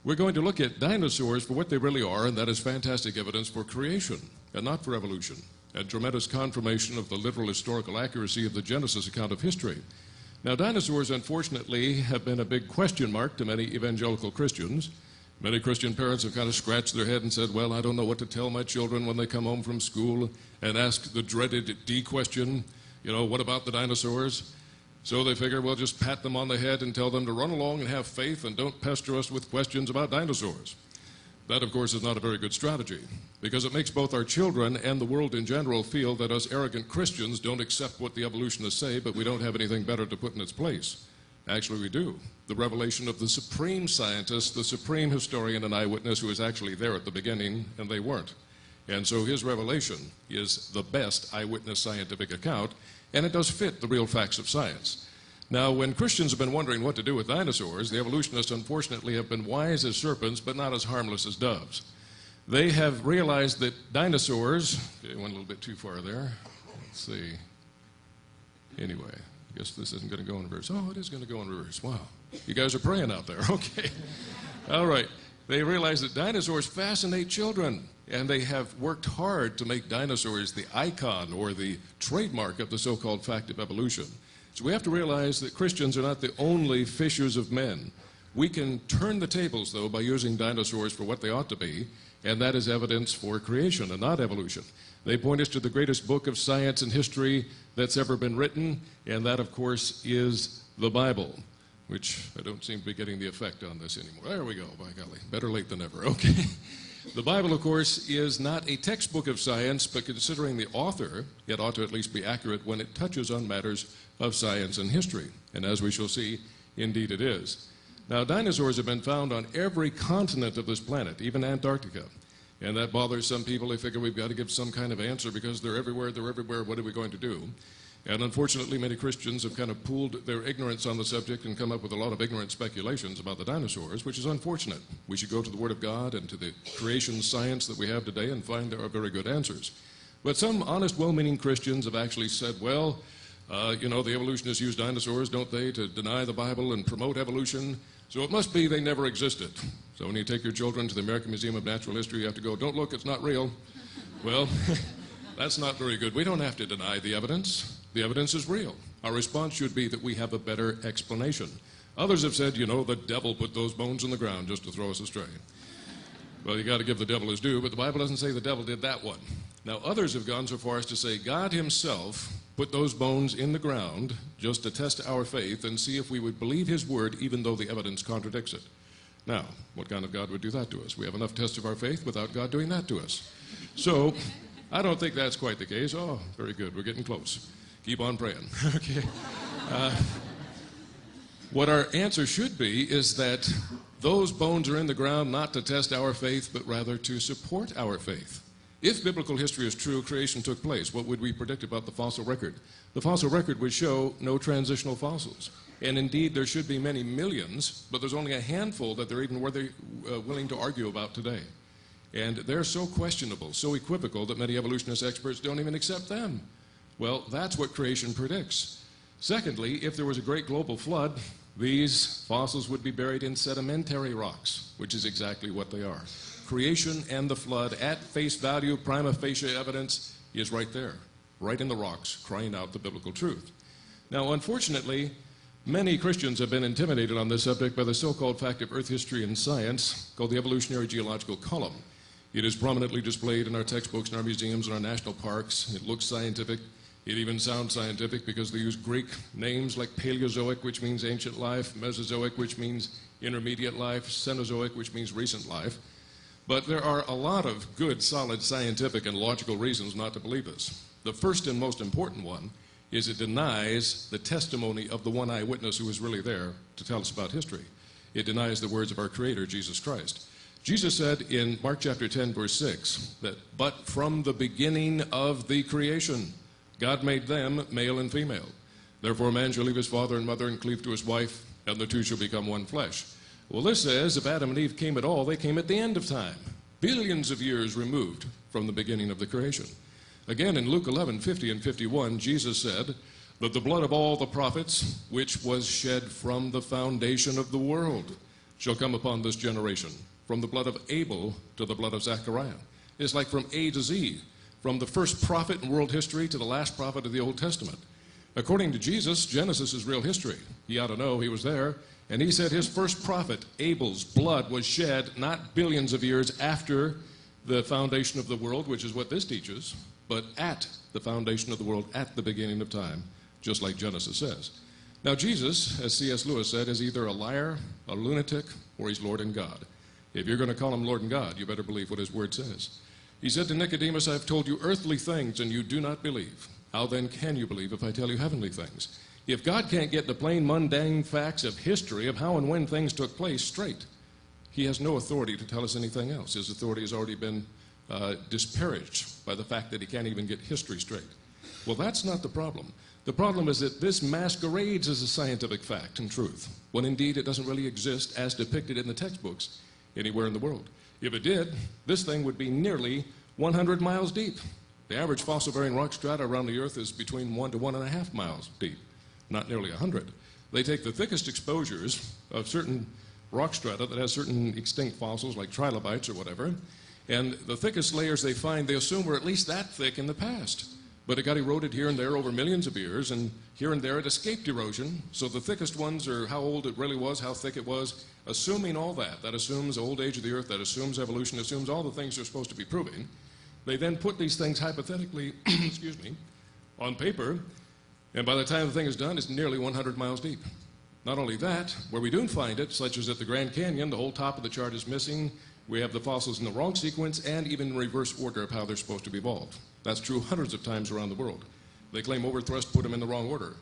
We're going to look at dinosaurs for what they really are, and that is fantastic evidence for creation and not for evolution, and tremendous confirmation of the literal historical accuracy of the Genesis account of history. Now, dinosaurs, unfortunately, have been a big question mark to many evangelical Christians. Many Christian parents have kind of scratched their head and said, well, I don't know what to tell my children when they come home from school and ask the dreaded D question, what about the dinosaurs? So they figure we'll just pat them on the head and tell them to run along and have faith and don't pester us with questions about dinosaurs. That, of course, is not a very good strategy, because it makes both our children and the world in general feel that us arrogant Christians don't accept what the evolutionists say, but we don't have anything better to put in its place. Actually, we do. The revelation of the supreme scientist, the supreme historian and eyewitness who was actually there at the beginning, and they weren't. And so his revelation is the best eyewitness scientific account, and it does fit the real facts of science. Now, when Christians have been wondering what to do with dinosaurs, the evolutionists, unfortunately, have been wise as serpents, but not as harmless as doves. They have realized that dinosaurs, okay, went a little bit too far there. Let's see. Anyway, I guess this isn't going to go in reverse. Oh, it is going to go in reverse. Wow. You guys are praying out there. Okay. All right. They realize that dinosaurs fascinate children, and they have worked hard to make dinosaurs the icon or the trademark of the so-called fact of evolution. So we have to realize that Christians are not the only fishers of men. We can turn the tables, though, by using dinosaurs for what they ought to be, and that is evidence for creation and not evolution. They point us to the greatest book of science and history that's ever been written, and that, of course, is the Bible, which I don't seem to be getting the effect on this anymore. There we go, by golly. Better late than never. Okay. The Bible, of course, is not a textbook of science, but considering the author, it ought to at least be accurate when it touches on matters of science and history. And as we shall see, indeed it is. Now, dinosaurs have been found on every continent of this planet, even Antarctica. And that bothers some people. They figure we've got to give some kind of answer because they're everywhere, what are we going to do? And unfortunately, many Christians have kind of pooled their ignorance on the subject and come up with a lot of ignorant speculations about the dinosaurs, which is unfortunate. We should go to the Word of God and to the creation science that we have today and find there are very good answers. But some honest, well-meaning Christians have actually said, well, the evolutionists use dinosaurs, don't they, to deny the Bible and promote evolution? So it must be they never existed. So when you take your children to the American Museum of Natural History, you have to go, don't look, it's not real. Well, that's not very good. We don't have to deny the evidence. The evidence is real. Our response should be that we have a better explanation. Others have said, the devil put those bones in the ground just to throw us astray. Well, you got to give the devil his due, but the Bible doesn't say the devil did that one. Now, others have gone so far as to say God himself put those bones in the ground just to test our faith and see if we would believe his word even though the evidence contradicts it. Now, what kind of God would do that to us? We have enough tests of our faith without God doing that to us. So, I don't think that's quite the case. Oh, very good. We're getting close. Keep on praying. Okay. What our answer should be is that those bones are in the ground not to test our faith, but rather to support our faith. If biblical history is true, creation took place. What would we predict about the fossil record? The fossil record would show no transitional fossils. And indeed, there should be many millions, but there's only a handful that they're even willing to argue about today. And they're so questionable, so equivocal, that many evolutionist experts don't even accept them. Well, that's what creation predicts. Secondly, if there was a great global flood, these fossils would be buried in sedimentary rocks, which is exactly what they are. Creation and the flood, at face value, prima facie evidence, is right there, right in the rocks, crying out the biblical truth. Now, unfortunately, many Christians have been intimidated on this subject by the so-called fact of earth history and science called the evolutionary geological column. It is prominently displayed in our textbooks, in our museums, in our national parks. It looks scientific. It even sounds scientific because they use Greek names like Paleozoic, which means ancient life, Mesozoic, which means intermediate life, Cenozoic, which means recent life. But there are a lot of good, solid scientific and logical reasons not to believe this. The first and most important one is it denies the testimony of the one eyewitness who was really there to tell us about history. It denies the words of our Creator, Jesus Christ. Jesus said in Mark chapter 10, verse 6, that, but from the beginning of the creation, God made them male and female. Therefore, a man shall leave his father and mother and cleave to his wife, and the two shall become one flesh. Well, this says if Adam and Eve came at all, they came at the end of time, billions of years removed from the beginning of the creation. Again, in Luke 11:50 and 51, Jesus said, but the blood of all the prophets, which was shed from the foundation of the world. shall come upon this generation, from the blood of Abel to the blood of Zechariah. It's like from A to Z, from the first prophet in world history to the last prophet of the Old Testament. According to Jesus, Genesis is real history. He ought to know, he was there. And he said his first prophet, Abel's blood, was shed not billions of years after the foundation of the world, which is what this teaches, but at the foundation of the world, at the beginning of time, just like Genesis says. Now Jesus, as C.S. Lewis said, is either a liar, a lunatic, or he's Lord and God. If you're going to call him Lord and God, you better believe what his word says. He said to Nicodemus, I have told you earthly things, and you do not believe. How then can you believe if I tell you heavenly things? If God can't get the plain mundane facts of history of how and when things took place straight, he has no authority to tell us anything else. His authority has already been disparaged by the fact that he can't even get history straight. Well, that's not the problem. The problem is that this masquerades as a scientific fact and truth, when indeed it doesn't really exist as depicted in the textbooks anywhere in the world. If it did, this thing would be nearly 100 miles deep. The average fossil-bearing rock strata around the Earth is between 1 to 1.5 miles deep, not nearly 100. They take the thickest exposures of certain rock strata that has certain extinct fossils like trilobites or whatever, and the thickest layers they find, they assume were at least that thick in the past. But it got eroded here and there over millions of years, and here and there it escaped erosion. So the thickest ones are how old it really was, how thick it was. Assuming all that, that assumes the old age of the Earth, that assumes evolution, assumes all the things they're supposed to be proving. They then put these things hypothetically, excuse me, on paper, and by the time the thing is done, it's nearly 100 miles deep. Not only that, where we do find it, such as at the Grand Canyon, the whole top of the chart is missing. We have the fossils in the wrong sequence and even in reverse order of how they're supposed to be evolved. That's true hundreds of times around the world. They claim overthrust put them in the wrong order.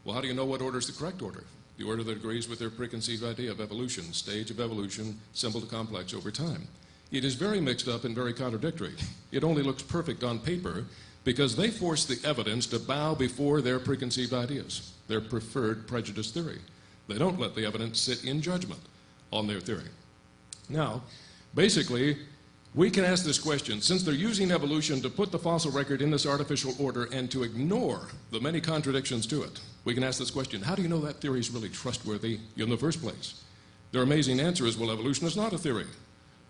Well, how do you know what order is the correct order? The order that agrees with their preconceived idea of evolution, stage of evolution, simple to complex over time. It is very mixed up and very contradictory. It only looks perfect on paper because they force the evidence to bow before their preconceived ideas, their preferred prejudice theory. They don't let the evidence sit in judgment on their theory. Now, basically, we can ask this question, since they're using evolution to put the fossil record in this artificial order and to ignore the many contradictions to it, we can ask this question, how do you know that theory is really trustworthy in the first place? Their amazing answer is, well, evolution is not a theory.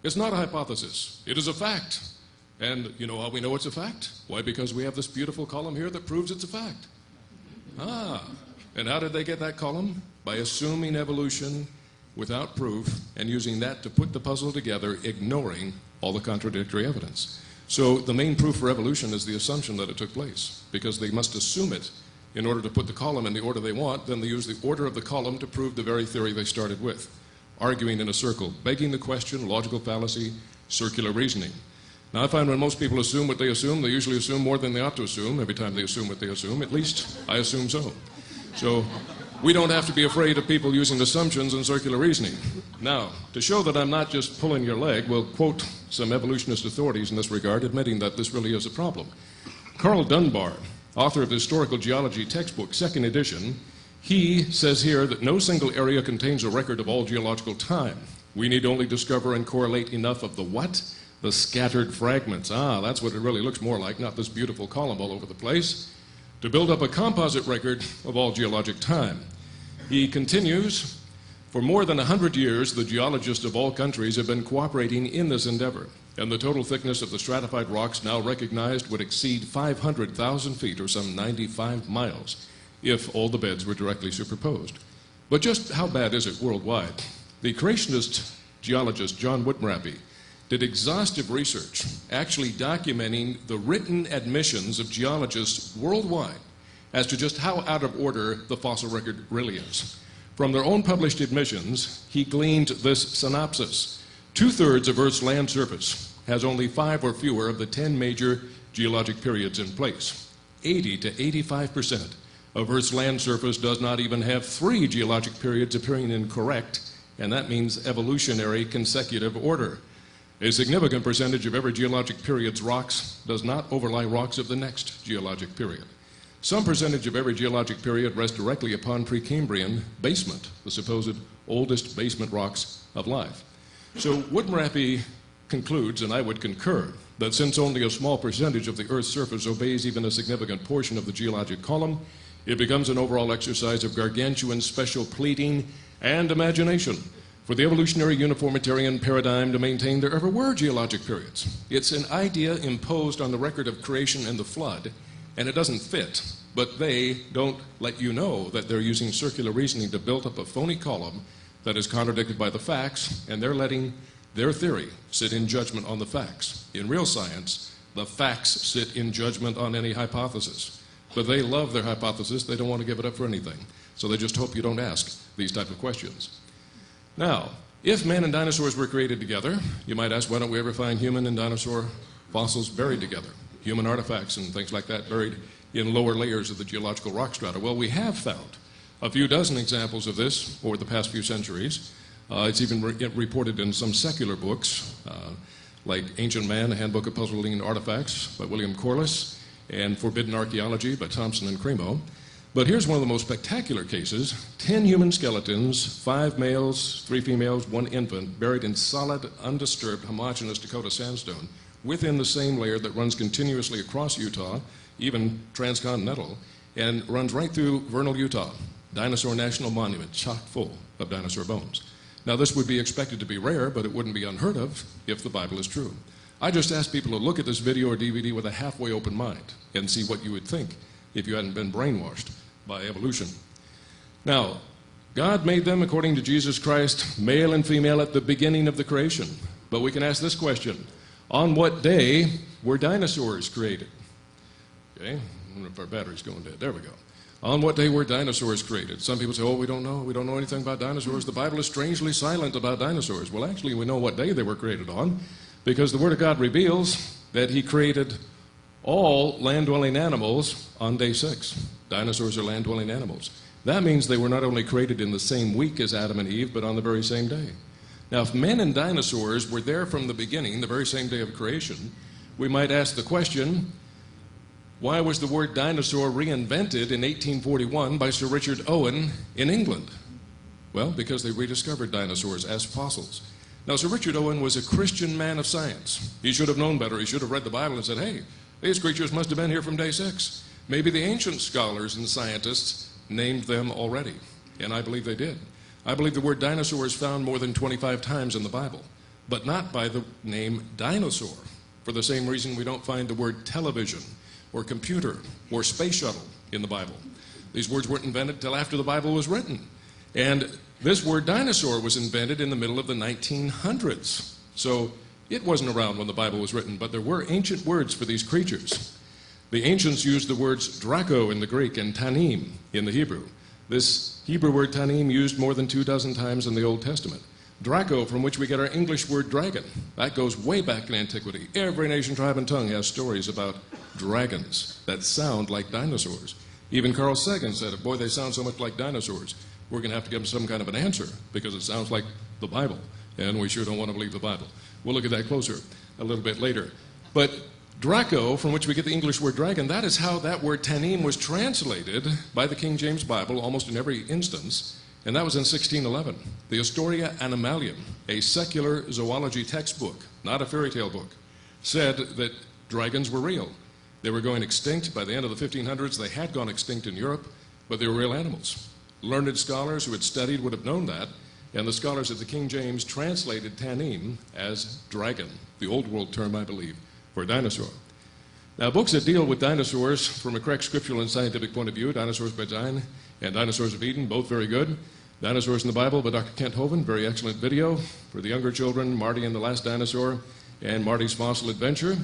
It's not a hypothesis. It is a fact. And you know how we know it's a fact? Why, because we have this beautiful column here that proves it's a fact. And how did they get that column? By assuming evolution without proof and using that to put the puzzle together, ignoring all the contradictory evidence. So the main proof for evolution is the assumption that it took place, because they must assume it in order to put the column in the order they want. Then they use the order of the column to prove the very theory they started with, arguing in a circle, begging the question, logical fallacy, circular reasoning. Now, I find when most people assume what they usually assume more than they ought to assume every time they assume what they assume. At least I assume so. So we don't have to be afraid of people using assumptions and circular reasoning. Now, to show that I'm not just pulling your leg, we'll quote some evolutionist authorities in this regard, admitting that this really is a problem. Carl Dunbar, author of the Historical Geology textbook, second edition, he says here that no single area contains a record of all geological time. We need only discover and correlate enough of the what? The scattered fragments. That's what it really looks more like, not this beautiful column all over the place, to build up a composite record of all geologic time. He continues, for more than 100 years, the geologists of all countries have been cooperating in this endeavor, and the total thickness of the stratified rocks now recognized would exceed 500,000 feet, or some 95 miles, if all the beds were directly superposed. But just how bad is it worldwide? The creationist geologist John Whitmerappy did exhaustive research, actually documenting the written admissions of geologists worldwide as to just how out of order the fossil record really is. From their own published admissions, he gleaned this synopsis. 2/3 of Earth's land surface has only 5 or fewer of the 10 major geologic periods in place. 80 to 85% of Earth's land surface does not even have 3 geologic periods appearing in correct, and that means evolutionary consecutive order. A significant percentage of every geologic period's rocks does not overlie rocks of the next geologic period. Some percentage of every geologic period rests directly upon Precambrian basement, the supposed oldest basement rocks of life. So Whitmerappy concludes, and I would concur, that since only a small percentage of the Earth's surface obeys even a significant portion of the geologic column, it becomes an overall exercise of gargantuan special pleading and imagination for the evolutionary uniformitarian paradigm to maintain there ever were geologic periods. It's an idea imposed on the record of creation and the flood, and it doesn't fit. But they don't let you know that they're using circular reasoning to build up a phony column that is contradicted by the facts, and they're letting their theory sit in judgment on the facts. In real science, the facts sit in judgment on any hypothesis. But they love their hypothesis. They don't want to give it up for anything. So they just hope you don't ask these type of questions. Now, if man and dinosaurs were created together, you might ask, why don't we ever find human and dinosaur fossils buried together? Human artifacts and things like that buried in lower layers of the geological rock strata. Well, we have found a few dozen examples of this over the past few centuries. It's even reported in some secular books, like Ancient Man, A Handbook of Puzzling Artifacts by William Corliss, and Forbidden Archaeology by Thompson and Cremo. But here's one of the most spectacular cases. 10 human skeletons, 5 males, 3 females, 1 infant, buried in solid, undisturbed, homogeneous Dakota sandstone within the same layer that runs continuously across Utah, even transcontinental, and runs right through Vernal, Utah. Dinosaur National Monument, chock full of dinosaur bones. Now, this would be expected to be rare, but it wouldn't be unheard of if the Bible is true. I just ask people to look at this video or DVD with a halfway open mind and see what you would think if you hadn't been brainwashed by evolution. Now, God made them, according to Jesus Christ, male and female at the beginning of the creation. But we can ask this question: on what day were dinosaurs created? Okay, I wonder if our battery's going dead. There we go. On what day were dinosaurs created? Some people say, oh, we don't know. We don't know anything about dinosaurs. The Bible is strangely silent about dinosaurs. Well, actually, we know what day they were created on, because the Word of God reveals that He created all land-dwelling animals on day 6. Dinosaurs are land-dwelling animals. That means they were not only created in the same week as Adam and Eve, but on the very same day. Now, if men and dinosaurs were there from the beginning, the very same day of creation, we might ask the question, why was the word dinosaur reinvented in 1841 by Sir Richard Owen in England? Well, because they rediscovered dinosaurs as fossils. Now, Sir Richard Owen was a Christian man of science. He should have known better. He should have read the Bible and said, hey, these creatures must have been here from day 6. Maybe the ancient scholars and scientists named them already, and I believe they did. I believe the word dinosaur is found more than 25 times in the Bible, but not by the name dinosaur, for the same reason we don't find the word television or computer or space shuttle in the Bible. These words weren't invented until after the Bible was written. And this word dinosaur was invented in the middle of the 1900s. So it wasn't around when the Bible was written, but there were ancient words for these creatures. The ancients used the words Draco in the Greek and Tanim in the Hebrew. This Hebrew word Tanim used more than 24 times in the Old Testament. Draco, from which we get our English word dragon, that goes way back in antiquity. Every nation, tribe, and tongue has stories about dragons that sound like dinosaurs. Even Carl Sagan said, boy, they sound so much like dinosaurs, we're going to have to give them some kind of an answer because it sounds like the Bible, and we sure don't want to believe the Bible. We'll look at that closer a little bit later. But Draco, from which we get the English word dragon, that is how that word Tanim was translated by the King James Bible almost in every instance, and that was in 1611. The Historia Animalium, a secular zoology textbook, not a fairy tale book, said that dragons were real. They were going extinct by the end of the 1500s. They had gone extinct in Europe, but they were real animals. Learned scholars who had studied would have known that, and the scholars of the King James translated Tanim as dragon, the old world term, I believe, for dinosaur. Now, books that deal with dinosaurs from a correct scriptural and scientific point of view, Dinosaurs by Design and Dinosaurs of Eden, both very good. Dinosaurs in the Bible by Dr. Kent Hovind, very excellent video. For the younger children, Marty and the Last Dinosaur and Marty's Fossil Adventure.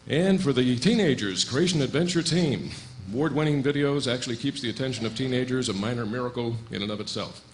And for the teenagers, Creation Adventure Team. Award-winning videos, actually keeps the attention of teenagers, a minor miracle in and of itself.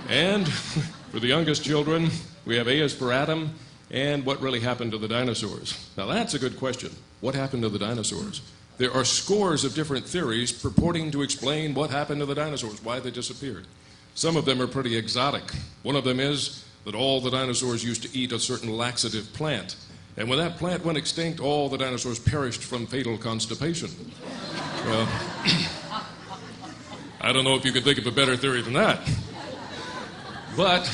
And for the youngest children, we have A is for Adam and What Really Happened to the Dinosaurs. Now that's a good question. What happened to the dinosaurs? There are scores of different theories purporting to explain what happened to the dinosaurs, why they disappeared. Some of them are pretty exotic. One of them is that all the dinosaurs used to eat a certain laxative plant. And when that plant went extinct, all the dinosaurs perished from fatal constipation. Well, I don't know if you can think of a better theory than that. But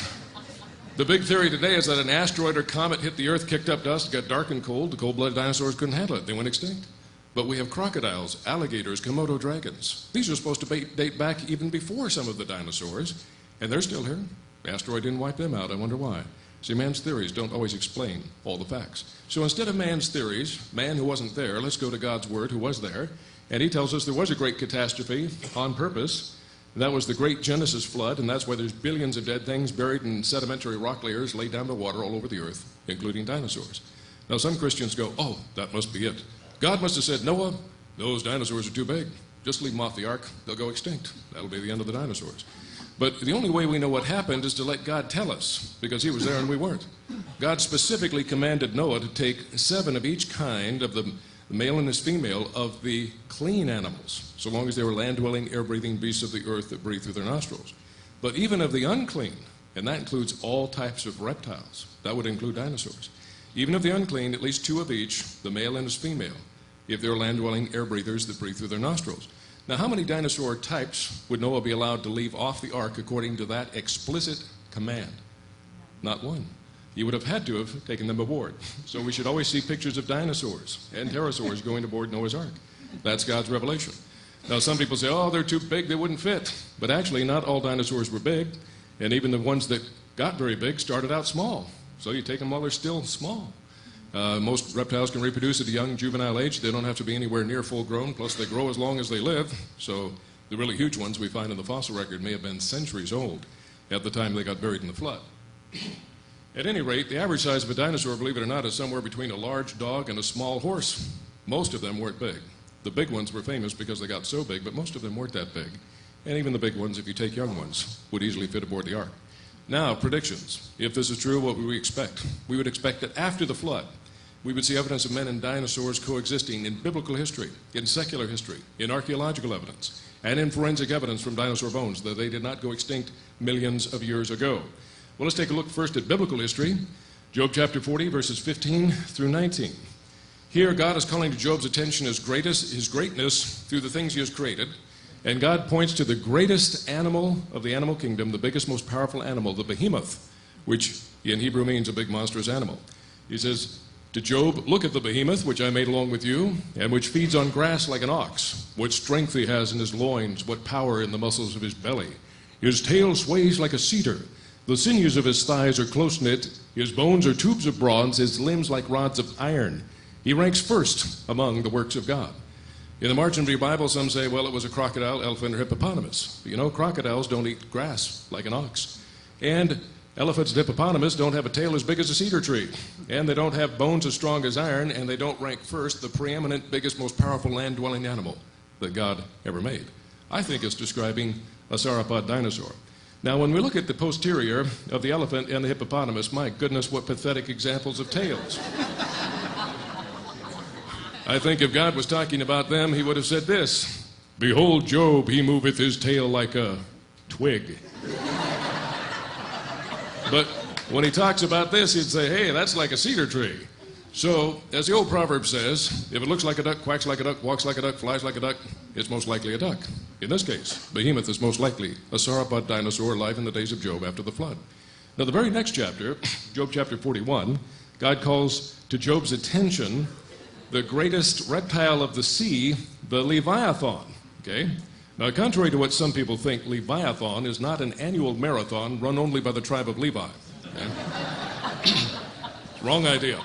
the big theory today is that an asteroid or comet hit the Earth, kicked up dust, got dark and cold. The cold-blooded dinosaurs couldn't handle it. They went extinct. But we have crocodiles, alligators, Komodo dragons. These are supposed to date back even before some of the dinosaurs, and they're still here. Asteroid didn't wipe them out. I wonder why. See, man's theories don't always explain all the facts. So instead of man's theories, man who wasn't there, let's go to God's Word who was there. And he tells us there was a great catastrophe on purpose. And that was the great Genesis flood, and that's why there's billions of dead things buried in sedimentary rock layers laid down by water all over the earth, including dinosaurs. Now some Christians go, oh, that must be it. God must have said, Noah, those dinosaurs are too big. Just leave them off the ark. They'll go extinct. That'll be the end of the dinosaurs. But the only way we know what happened is to let God tell us, because he was there and we weren't. God specifically commanded Noah to take 7 of each kind of the male and his female of the clean animals, so long as they were land-dwelling, air-breathing beasts of the earth that breathe through their nostrils. But even of the unclean, and that includes all types of reptiles, that would include dinosaurs. Even of the unclean, at least 2 of each, the male and his female, if they're land-dwelling air breathers that breathe through their nostrils. Now, how many dinosaur types would Noah be allowed to leave off the ark according to that explicit command? Not one. He would have had to have taken them aboard. So we should always see pictures of dinosaurs and pterosaurs going aboard Noah's ark. That's God's revelation. Now, some people say, oh, they're too big, they wouldn't fit. But actually, not all dinosaurs were big, and even the ones that got very big started out small. So you take them while they're still small. Most reptiles can reproduce at a young juvenile age. They don't have to be anywhere near full grown, plus they grow as long as they live. So the really huge ones we find in the fossil record may have been centuries old at the time they got buried in the flood. At any rate, the average size of a dinosaur, believe it or not, is somewhere between a large dog and a small horse. Most of them weren't big. The big ones were famous because they got so big, but most of them weren't that big. And even the big ones, if you take young ones, would easily fit aboard the ark. Now, predictions. If this is true, what would we expect? We would expect that after the flood, we would see evidence of men and dinosaurs coexisting in biblical history, in secular history, in archaeological evidence, and in forensic evidence from dinosaur bones that they did not go extinct millions of years ago. Well, let's take a look first at biblical history. Job chapter 40, verses 15 through 19. Here, God is calling to Job's attention his greatness through the things he has created. And God points to the greatest animal of the animal kingdom, the biggest, most powerful animal, the behemoth, which in Hebrew means a big monstrous animal. He says to Job, look at the behemoth, which I made along with you, and which feeds on grass like an ox. What strength he has in his loins, what power in the muscles of his belly. His tail sways like a cedar. The sinews of his thighs are close-knit. His bones are tubes of bronze, his limbs like rods of iron. He ranks first among the works of God. In the margin of your Bible, some say, well, it was a crocodile, elephant, or hippopotamus. But you know, crocodiles don't eat grass like an ox. And elephants and hippopotamus don't have a tail as big as a cedar tree. And they don't have bones as strong as iron, and they don't rank first, the preeminent, biggest, most powerful land-dwelling animal that God ever made. I think it's describing a sauropod dinosaur. Now, when we look at the posterior of the elephant and the hippopotamus, my goodness, what pathetic examples of tails. I think if God was talking about them, he would have said this, behold Job, he moveth his tail like a twig. But when he talks about this, he'd say, hey, that's like a cedar tree. So, as the old proverb says, if it looks like a duck, quacks like a duck, walks like a duck, flies like a duck, it's most likely a duck. In this case, behemoth is most likely a sauropod dinosaur alive in the days of Job after the flood. Now, the very next chapter, Job chapter 41, God calls to Job's attention the greatest reptile of the sea, the Leviathan. Okay? Now, contrary to what some people think, Leviathan is not an annual marathon run only by the tribe of Levi. Okay? Wrong idea.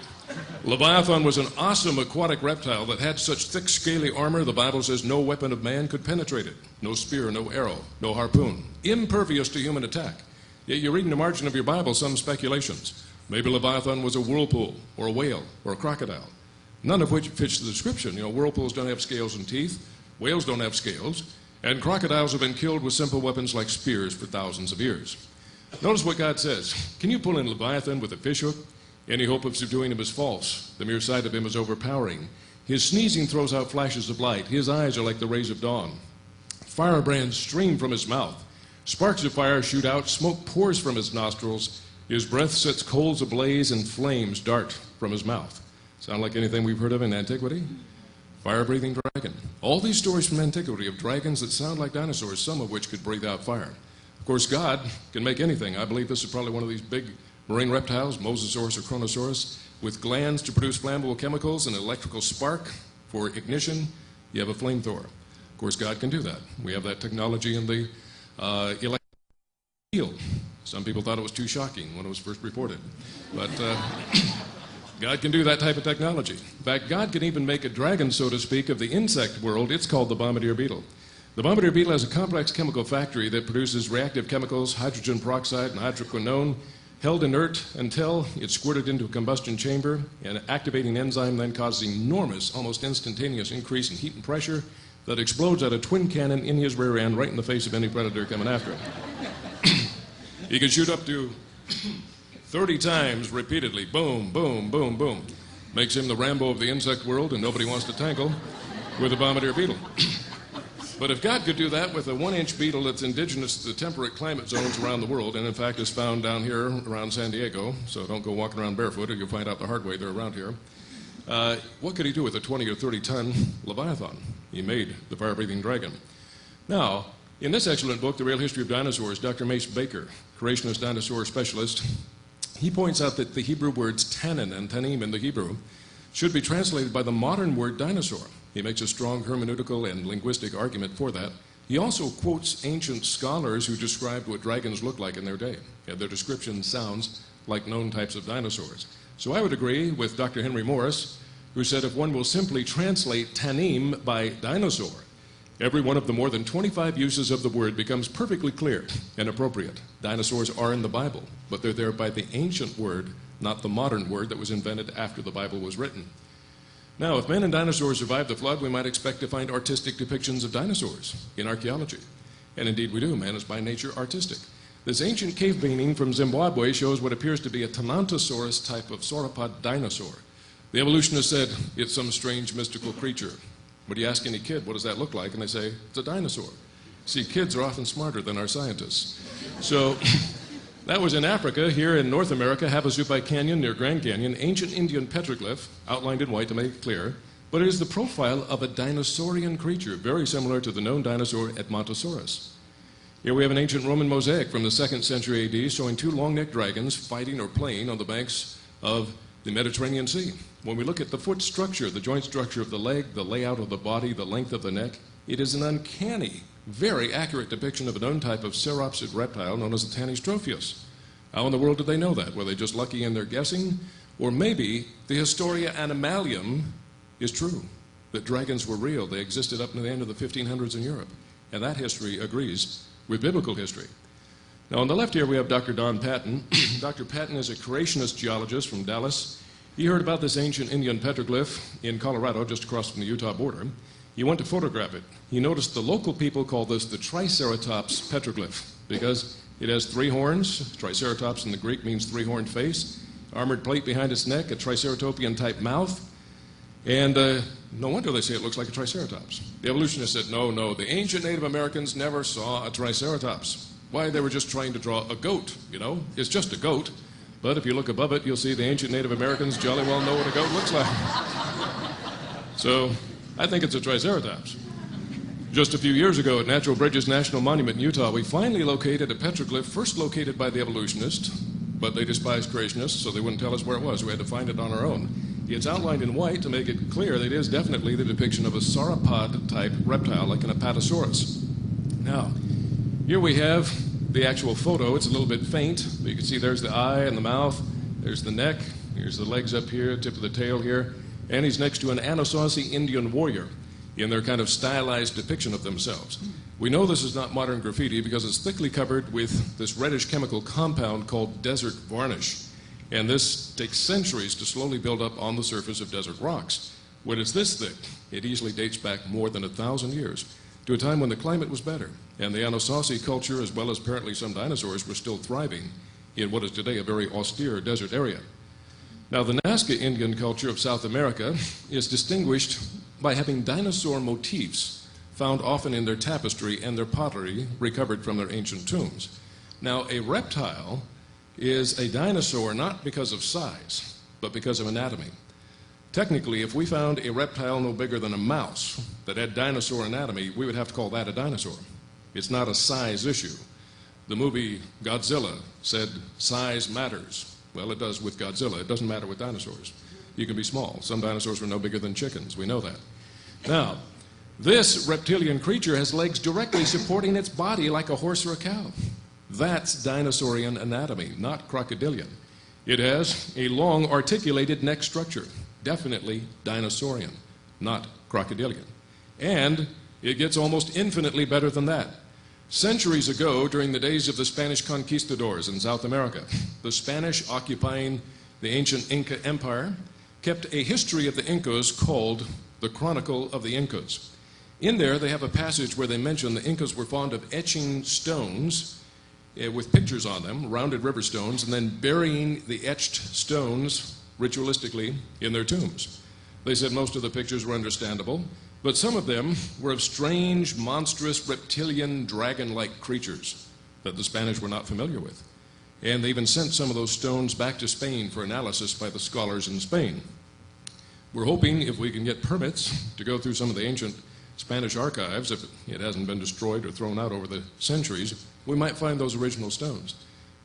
Leviathan was an awesome aquatic reptile that had such thick, scaly armor, the Bible says no weapon of man could penetrate it. No spear, no arrow, no harpoon. Impervious to human attack. Yet you read in the margin of your Bible some speculations. Maybe Leviathan was a whirlpool, or a whale, or a crocodile. None of which fits the description. You know, whirlpools don't have scales and teeth. Whales don't have scales. And crocodiles have been killed with simple weapons like spears for thousands of years. Notice what God says. Can you pull in Leviathan with a fishhook? Any hope of subduing him is false. The mere sight of him is overpowering. His sneezing throws out flashes of light. His eyes are like the rays of dawn. Firebrands stream from his mouth. Sparks of fire shoot out. Smoke pours from his nostrils. His breath sets coals ablaze and flames dart from his mouth. Sound like anything we've heard of in antiquity? Fire-breathing dragon. All these stories from antiquity of dragons that sound like dinosaurs, some of which could breathe out fire. Of course, God can make anything. I believe this is probably one of these big marine reptiles, Mosasaurus or Chronosaurus, with glands to produce flammable chemicals and an electrical spark for ignition. You have a flamethrower. Of course, God can do that. We have that technology in the electric field. Some people thought it was too shocking when it was first reported. But God can do that type of technology. In fact, God can even make a dragon, so to speak, of the insect world. It's called the bombardier beetle. The bombardier beetle has a complex chemical factory that produces reactive chemicals, hydrogen peroxide and hydroquinone, held inert until it's squirted into a combustion chamber, and activating enzyme then causes enormous, almost instantaneous increase in heat and pressure that explodes out a twin cannon in his rear end right in the face of any predator coming after him. He can shoot up to 30 times repeatedly. Boom, boom, boom, boom. Makes him the Rambo of the insect world, and nobody wants to tangle with a bombardier beetle. But if God could do that with a 1-inch beetle that's indigenous to the temperate climate zones around the world, and in fact is found down here around San Diego, so don't go walking around barefoot or you'll find out the hard way they're around here, what could he do with a 20 or 30 ton Leviathan? He made the fire-breathing dragon. Now, in this excellent book, The Real History of Dinosaurs, Dr. Mace Baker, creationist dinosaur specialist, he points out that the Hebrew words tannin and tanim in the Hebrew should be translated by the modern word dinosaur. He makes a strong hermeneutical and linguistic argument for that. He also quotes ancient scholars who described what dragons looked like in their day. And their description sounds like known types of dinosaurs. So I would agree with Dr. Henry Morris, who said if one will simply translate tanim by dinosaur, every one of the more than 25 uses of the word becomes perfectly clear and appropriate. Dinosaurs are in the Bible, but they're there by the ancient word, not the modern word that was invented after the Bible was written. Now, if men and dinosaurs survived the flood, we might expect to find artistic depictions of dinosaurs in archaeology. And indeed we do. Man is by nature artistic. This ancient cave painting from Zimbabwe shows what appears to be a Tenontosaurus type of sauropod dinosaur. The evolutionists said it's some strange mystical creature. But you ask any kid, what does that look like? And they say, it's a dinosaur. See, kids are often smarter than our scientists. So that was in Africa. Here in North America, Havasupai Canyon near Grand Canyon, ancient Indian petroglyph, outlined in white to make it clear, but it is the profile of a dinosaurian creature, very similar to the known dinosaur Edmontosaurus. Here we have an ancient Roman mosaic from the 2nd century AD showing two long-necked dragons fighting or playing on the banks of the Mediterranean Sea. When we look at the foot structure, the joint structure of the leg, the layout of the body, the length of the neck, it is an uncanny, very accurate depiction of a known type of ceropsid reptile known as the Tanystropheus. How in the world did they know that? Were they just lucky in their guessing? Or maybe the Historia Animalium is true, that dragons were real. They existed up to the end of the 1500s in Europe. And that history agrees with biblical history. Now on the left here we have Dr. Don Patton. Dr. Patton is a creationist geologist from Dallas. He heard about this ancient Indian petroglyph in Colorado, just across from the Utah border. He went to photograph it. He noticed the local people call this the Triceratops petroglyph because it has 3 horns. Triceratops in the Greek means 3-horned face, armored plate behind its neck, a triceratopian-type mouth, and no wonder they say it looks like a triceratops. The evolutionists said, no, the ancient Native Americans never saw a triceratops. Why, they were just trying to draw a goat, you know. It's just a goat, but if you look above it, you'll see the ancient Native Americans jolly well know what a goat looks like. So I think it's a triceratops. Just a few years ago at Natural Bridges National Monument in Utah, we finally located a petroglyph first located by the evolutionists, but they despised creationists, so they wouldn't tell us where it was. We had to find it on our own. It's outlined in white to make it clear that it is definitely the depiction of a sauropod-type reptile like an Apatosaurus. Now, here we have the actual photo. It's a little bit faint, but you can see there's the eye and the mouth, there's the neck, here's the legs up here, tip of the tail here, and he's next to an Anasazi Indian warrior in their kind of stylized depiction of themselves. We know this is not modern graffiti because it's thickly covered with this reddish chemical compound called desert varnish. And this takes centuries to slowly build up on the surface of desert rocks. When it's this thick, it easily dates back more than 1,000 years to a time when the climate was better, and the Anasazi culture, as well as apparently some dinosaurs, were still thriving in what is today a very austere desert area. Now, the Nazca Indian culture of South America is distinguished by having dinosaur motifs found often in their tapestry and their pottery recovered from their ancient tombs. Now, a reptile is a dinosaur not because of size, but because of anatomy. Technically, if we found a reptile no bigger than a mouse that had dinosaur anatomy, we would have to call that a dinosaur. It's not a size issue. The movie Godzilla said size matters. Well, it does with Godzilla. It doesn't matter with dinosaurs. You can be small. Some dinosaurs were no bigger than chickens. We know that. Now, this reptilian creature has legs directly supporting its body like a horse or a cow. That's dinosaurian anatomy, not crocodilian. It has a long articulated neck structure, definitely dinosaurian, not crocodilian. And it gets almost infinitely better than that. Centuries ago, during the days of the Spanish conquistadors in South America, the Spanish occupying the ancient Inca Empire kept a history of the Incas called the Chronicle of the Incas. In there, they have a passage where they mention the Incas were fond of etching stones with pictures on them, rounded river stones, and then burying the etched stones ritualistically in their tombs. They said most of the pictures were understandable, but some of them were of strange, monstrous, reptilian, dragon-like creatures that the Spanish were not familiar with. And they even sent some of those stones back to Spain for analysis by the scholars in Spain. We're hoping, if we can get permits, to go through some of the ancient Spanish archives, if it hasn't been destroyed or thrown out over the centuries, we might find those original stones.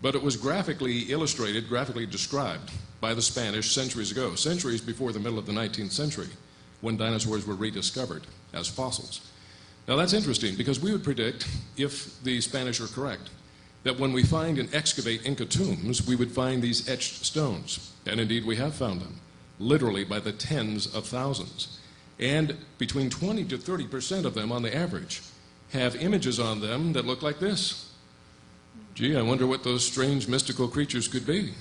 But it was graphically illustrated, graphically described by the Spanish centuries ago, centuries before the middle of the 19th century, when dinosaurs were rediscovered as fossils. Now that's interesting, because we would predict, if the Spanish are correct, that when we find and excavate Inca tombs, we would find these etched stones. And indeed we have found them, literally by the tens of thousands. And between 20 to 30% of them on the average have images on them that look like this. Gee, I wonder what those strange mystical creatures could be.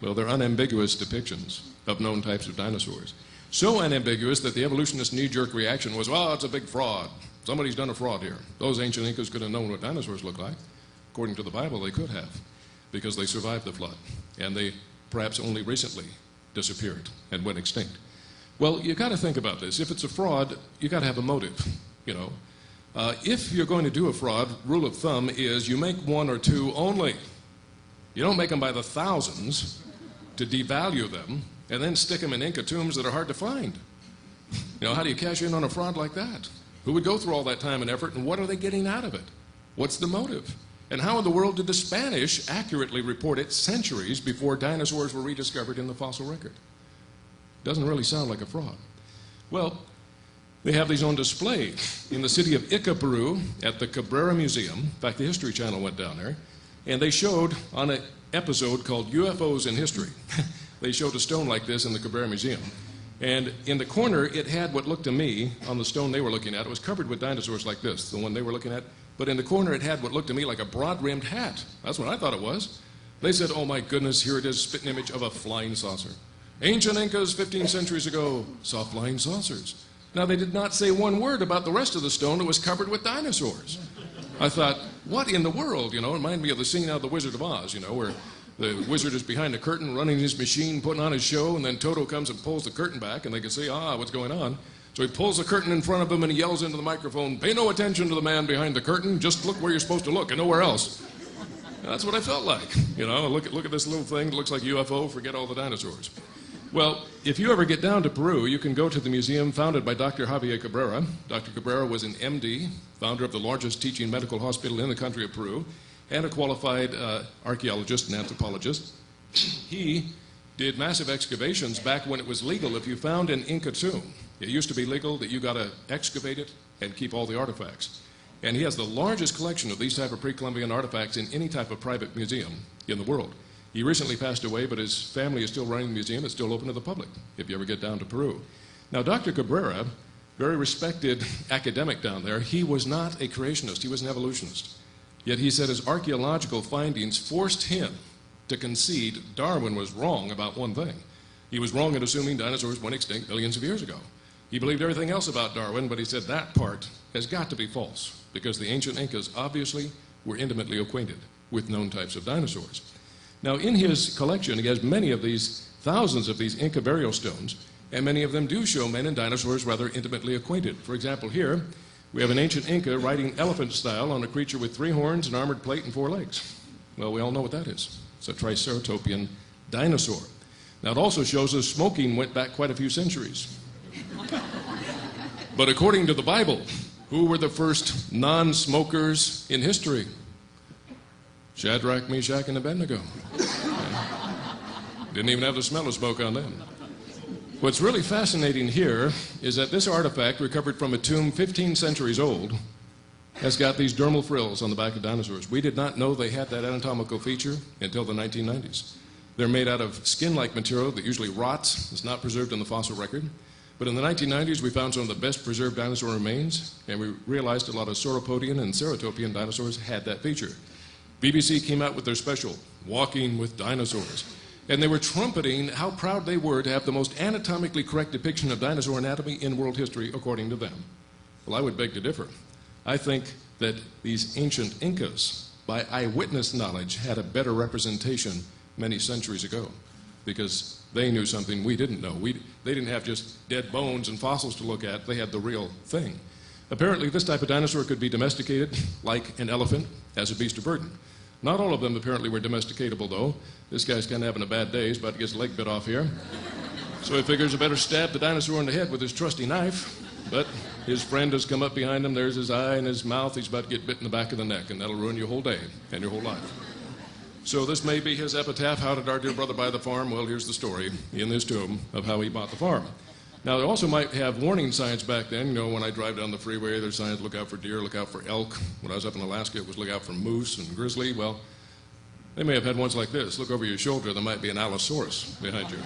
Well, they're unambiguous depictions of known types of dinosaurs. So unambiguous that the evolutionist knee-jerk reaction was, well, it's a big fraud. Somebody's done a fraud here. Those ancient Incas could have known what dinosaurs look like. According to the Bible, they could have, because they survived the flood, and they perhaps only recently disappeared and went extinct. Well, you got to think about this. If it's a fraud, you got to have a motive, you know. If you're going to do a fraud, rule of thumb is you make one or two only. You don't make them by the thousands to devalue them and then stick them in Inca tombs that are hard to find. You know, how do you cash in on a fraud like that? Who would go through all that time and effort, and what are they getting out of it? What's the motive? And how in the world did the Spanish accurately report it centuries before dinosaurs were rediscovered in the fossil record? Doesn't really sound like a fraud. Well, they have these on display in the city of Ica, Peru, at the Cabrera Museum. In fact, the History Channel went down there, and they showed on an episode called UFOs in History. They showed a stone like this in the Cabrera Museum. And in the corner, it had what looked to me, on the stone they were looking at, it was covered with dinosaurs like this, the one they were looking at. But in the corner, it had what looked to me like a broad-rimmed hat. That's what I thought it was. They said, oh my goodness, here it is, spitting image of a flying saucer. Ancient Incas, 15 centuries ago, saw flying saucers. Now, they did not say one word about the rest of the stone that was covered with dinosaurs. I thought, what in the world, you know? It reminded me of the scene out of The Wizard of Oz, you know, where the wizard is behind the curtain running his machine, putting on his show, and then Toto comes and pulls the curtain back, and they can see, what's going on. So he pulls the curtain in front of them, and he yells into the microphone, pay no attention to the man behind the curtain, just look where you're supposed to look and nowhere else. And that's what I felt like. You know, look at this little thing that looks like UFO, forget all the dinosaurs. Well, if you ever get down to Peru, you can go to the museum founded by Dr. Javier Cabrera. Dr. Cabrera was an MD, founder of the largest teaching medical hospital in the country of Peru, and a qualified archaeologist and anthropologist. He did massive excavations back when it was legal. If you found an Inca tomb, it used to be legal that you got to excavate it and keep all the artifacts. And he has the largest collection of these type of pre-Columbian artifacts in any type of private museum in the world. He recently passed away, but his family is still running the museum. It's still open to the public if you ever get down to Peru. Now, Dr. Cabrera, very respected academic down there, he was not a creationist. He was an evolutionist. Yet he said his archaeological findings forced him to concede Darwin was wrong about one thing. He was wrong in assuming dinosaurs went extinct millions of years ago. He believed everything else about Darwin, but he said that part has got to be false, because the ancient Incas obviously were intimately acquainted with known types of dinosaurs. Now, in his collection, he has many of these, thousands of these Inca burial stones, and many of them do show men and dinosaurs rather intimately acquainted. For example, here, we have an ancient Inca riding elephant style on a creature with 3 horns, an armored plate, and 4 legs. Well, we all know what that is. It's a triceratopian dinosaur. Now, it also shows us smoking went back quite a few centuries. But according to the Bible, who were the first non-smokers in history? Shadrach, Meshach, and Abednego. Didn't even have the smell of smoke on them. What's really fascinating here is that this artifact, recovered from a tomb 15 centuries old, has got these dermal frills on the back of dinosaurs. We did not know they had that anatomical feature until the 1990s. They're made out of skin-like material that usually rots. It's not preserved in the fossil record. But in the 1990s, we found some of the best preserved dinosaur remains, and we realized a lot of sauropodian and ceratopian dinosaurs had that feature. BBC came out with their special, Walking with Dinosaurs, and they were trumpeting how proud they were to have the most anatomically correct depiction of dinosaur anatomy in world history, according to them. Well, I would beg to differ. I think that these ancient Incas, by eyewitness knowledge, had a better representation many centuries ago, because they knew something we didn't know. They didn't have just dead bones and fossils to look at. They had the real thing. Apparently, this type of dinosaur could be domesticated like an elephant as a beast of burden. Not all of them apparently were domesticatable, though. This guy's kind of having a bad day. He's about to get his leg bit off here. So he figures he better stab the dinosaur in the head with his trusty knife. But his friend has come up behind him. There's his eye and his mouth. He's about to get bit in the back of the neck, and that'll ruin your whole day and your whole life. So this may be his epitaph. How did our dear brother buy the farm? Well, here's the story in this tomb of how he bought the farm. Now, they also might have warning signs back then. You know, when I drive down the freeway, there's signs, look out for deer, look out for elk. When I was up in Alaska, it was look out for moose and grizzly. Well, they may have had ones like this. Look over your shoulder, there might be an Allosaurus behind you.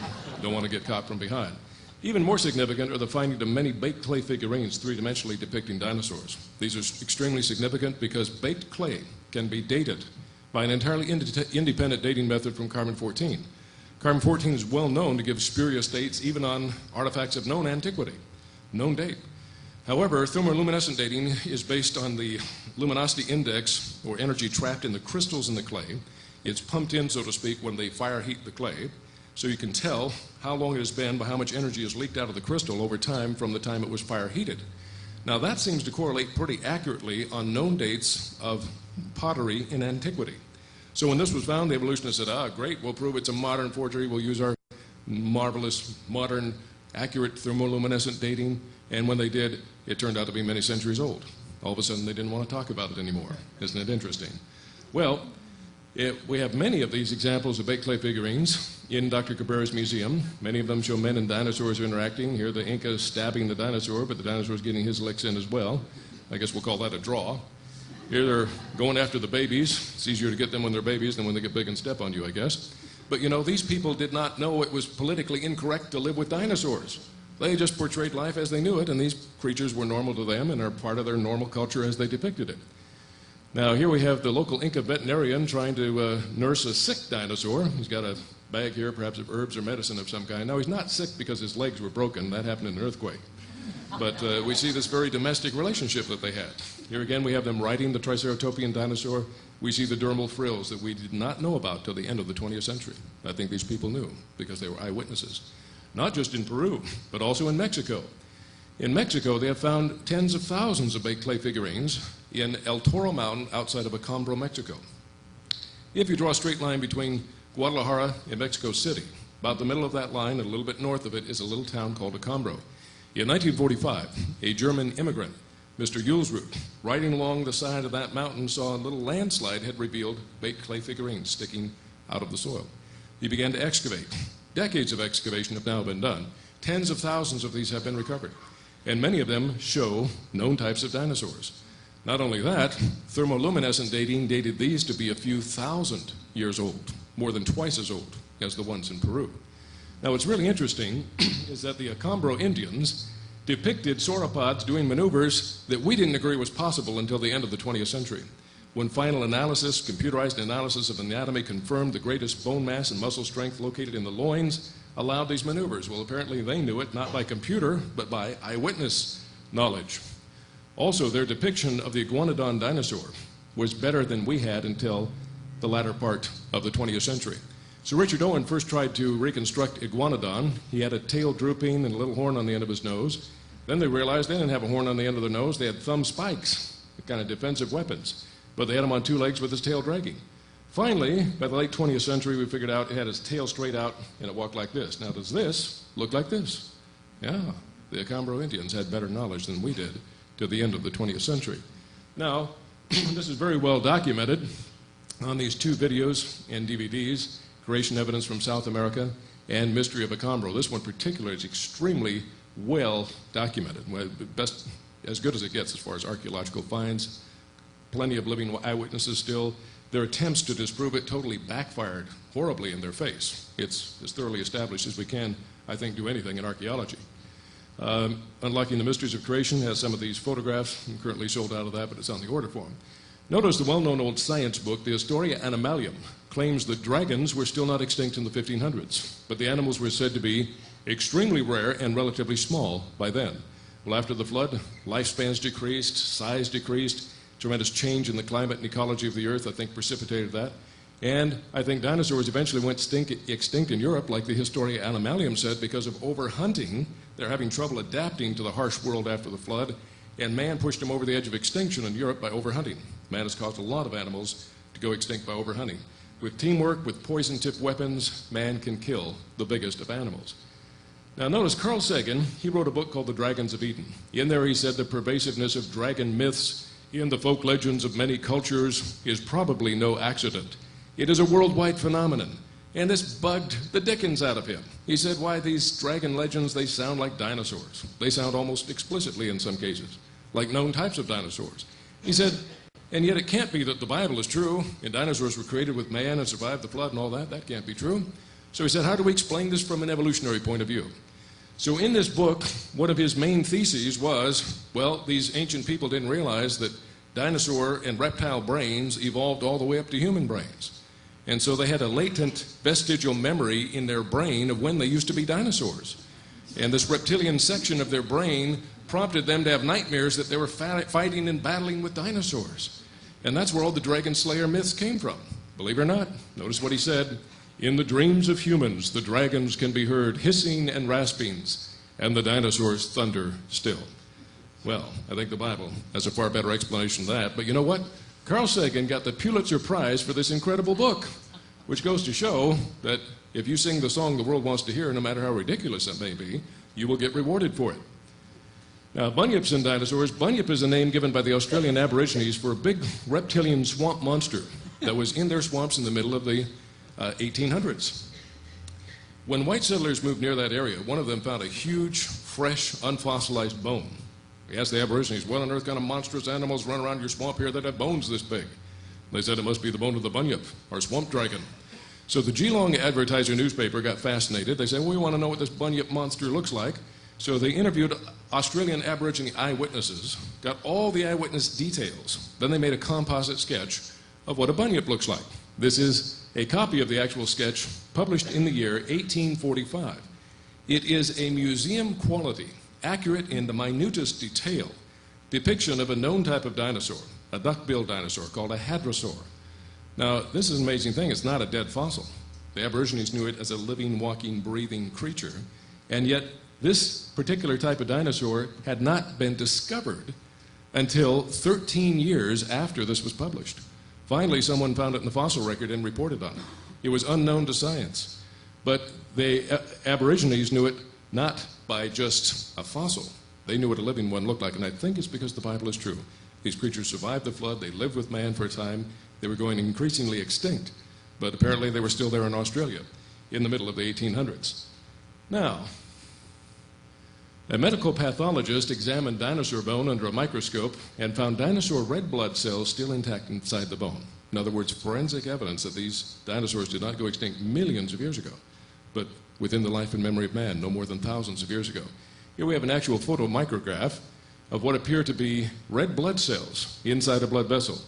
Don't want to get caught from behind. Even more significant are the finding of many baked clay figurines three-dimensionally depicting dinosaurs. These are extremely significant because baked clay can be dated by an entirely independent dating method from carbon-14. Carbon-14 is well known to give spurious dates even on artifacts of known antiquity, known date. However, thermoluminescent dating is based on the luminosity index, or energy trapped in the crystals in the clay. It's pumped in, so to speak, when they fire heat the clay, so you can tell how long it has been by how much energy is leaked out of the crystal over time from the time it was fire heated. Now, that seems to correlate pretty accurately on known dates of pottery in antiquity. So when this was found, the evolutionists said, great, we'll prove it's a modern forgery. We'll use our marvelous, modern, accurate thermoluminescent dating. And when they did, it turned out to be many centuries old. All of a sudden, they didn't want to talk about it anymore. Isn't it interesting? Well, we have many of these examples of baked clay figurines in Dr. Cabrera's museum. Many of them show men and dinosaurs interacting. Here, the Inca is stabbing the dinosaur, but the dinosaur is getting his licks in as well. I guess we'll call that a draw. Here they're going after the babies. It's easier to get them when they're babies than when they get big and step on you, I guess. But you know, these people did not know it was politically incorrect to live with dinosaurs. They just portrayed life as they knew it, and these creatures were normal to them and are part of their normal culture as they depicted it. Now, here we have the local Inca veterinarian trying to nurse a sick dinosaur. He's got a bag here, perhaps of herbs or medicine of some kind. Now, he's not sick because his legs were broken. That happened in an earthquake. But we see this very domestic relationship that they had. Here again, we have them riding the Triceratopian dinosaur. We see the dermal frills that we did not know about till the end of the 20th century. I think these people knew because they were eyewitnesses. Not just in Peru, but also in Mexico. In Mexico, they have found tens of thousands of baked clay figurines in El Toro Mountain outside of Acambro, Mexico. If you draw a straight line between Guadalajara and Mexico City, about the middle of that line and a little bit north of it is a little town called Acambro. In 1945, a German immigrant, Mr. Yulsrud, riding along the side of that mountain, saw a little landslide had revealed baked clay figurines sticking out of the soil. He began to excavate. Decades of excavation have now been done. Tens of thousands of these have been recovered, and many of them show known types of dinosaurs. Not only that, thermoluminescent dating dated these to be a few thousand years old, more than twice as old as the ones in Peru. Now, what's really interesting is that the Acambro Indians depicted sauropods doing maneuvers that we didn't agree was possible until the end of the 20th century, when final analysis, computerized analysis of anatomy confirmed the greatest bone mass and muscle strength located in the loins allowed these maneuvers. Well, apparently they knew it not by computer, but by eyewitness knowledge. Also, their depiction of the iguanodon dinosaur was better than we had until the latter part of the 20th century. So Richard Owen first tried to reconstruct iguanodon. He had a tail drooping and a little horn on the end of his nose. Then they realized they didn't have a horn on the end of their nose. They had thumb spikes, kind of defensive weapons. But they had him on two legs with his tail dragging. Finally, by the late 20th century, we figured out it had its tail straight out and it walked like this. Now, does this look like this? Yeah, the Acambro Indians had better knowledge than we did till the end of the 20th century. Now, this is very well documented on these two videos and DVDs, Creation Evidence from South America and Mystery of Acambro. This one particularly is extremely well documented, best, as good as it gets as far as archaeological finds, plenty of living eyewitnesses still. Their attempts to disprove it totally backfired horribly in their face. It's as thoroughly established as we can, I think, do anything in archaeology. Unlocking the Mysteries of Creation has some of these photographs. I'm currently sold out of that, but it's on the order form. Notice the well-known old science book, the Historia Animalium, claims that dragons were still not extinct in the 1500s, but the animals were said to be extremely rare and relatively small by then. Well, after the flood, lifespans decreased, size decreased, tremendous change in the climate and ecology of the earth, I think, precipitated that. And I think dinosaurs eventually went extinct in Europe, like the Historia Animalium said, because of overhunting. They're having trouble adapting to the harsh world after the flood, and man pushed them over the edge of extinction in Europe by overhunting. Man has caused a lot of animals to go extinct by overhunting. With teamwork, with poison-tipped weapons, man can kill the biggest of animals. Now notice Carl Sagan, he wrote a book called The Dragons of Eden. In there he said the pervasiveness of dragon myths in the folk legends of many cultures is probably no accident. It is a worldwide phenomenon, and this bugged the dickens out of him. He said, why, these dragon legends, they sound like dinosaurs. They sound almost explicitly in some cases, like known types of dinosaurs. He said, and yet it can't be that the Bible is true, and dinosaurs were created with man and survived the flood and all that. That can't be true. So he said, how do we explain this from an evolutionary point of view? So in this book, one of his main theses was, well, these ancient people didn't realize that dinosaur and reptile brains evolved all the way up to human brains. And so they had a latent vestigial memory in their brain of when they used to be dinosaurs. And this reptilian section of their brain prompted them to have nightmares that they were fighting and battling with dinosaurs. And that's where all the dragon slayer myths came from. Believe it or not, notice what he said. In the dreams of humans, the dragons can be heard hissing and raspings, and the dinosaurs thunder still. Well, I think the Bible has a far better explanation than that. But you know what? Carl Sagan got the Pulitzer Prize for this incredible book, which goes to show that if you sing the song the world wants to hear, no matter how ridiculous it may be, you will get rewarded for it. Now, bunyips and dinosaurs. Bunyip is a name given by the Australian Aborigines for a big reptilian swamp monster that was in their swamps in the middle of the 1800s. When white settlers moved near that area, one of them found a huge, fresh, unfossilized bone. He asked the Aborigines, what on earth kind of monstrous animals run around your swamp here that have bones this big? They said it must be the bone of the bunyip, or swamp dragon. So the Geelong Advertiser newspaper got fascinated. They said, well, we want to know what this bunyip monster looks like. So they interviewed Australian Aborigine eyewitnesses, got all the eyewitness details. Then they made a composite sketch of what a bunyip looks like. This is a copy of the actual sketch published in the year 1845. It is a museum quality, accurate in the minutest detail, depiction of a known type of dinosaur, a duck-billed dinosaur called a hadrosaur. Now, this is an amazing thing. It's not a dead fossil. The Aborigines knew it as a living, walking, breathing creature, and yet this particular type of dinosaur had not been discovered until 13 years after this was published. Finally, someone found it in the fossil record and reported on it. It was unknown to science. But the Aborigines knew it not by just a fossil. They knew what a living one looked like, and I think it's because the Bible is true. These creatures survived the flood. They lived with man for a time. They were going increasingly extinct, but apparently they were still there in Australia in the middle of the 1800s. Now, a medical pathologist examined dinosaur bone under a microscope and found dinosaur red blood cells still intact inside the bone. In other words, forensic evidence that these dinosaurs did not go extinct millions of years ago, but within the life and memory of man, no more than thousands of years ago. Here we have an actual photomicrograph of what appear to be red blood cells inside a blood vessel.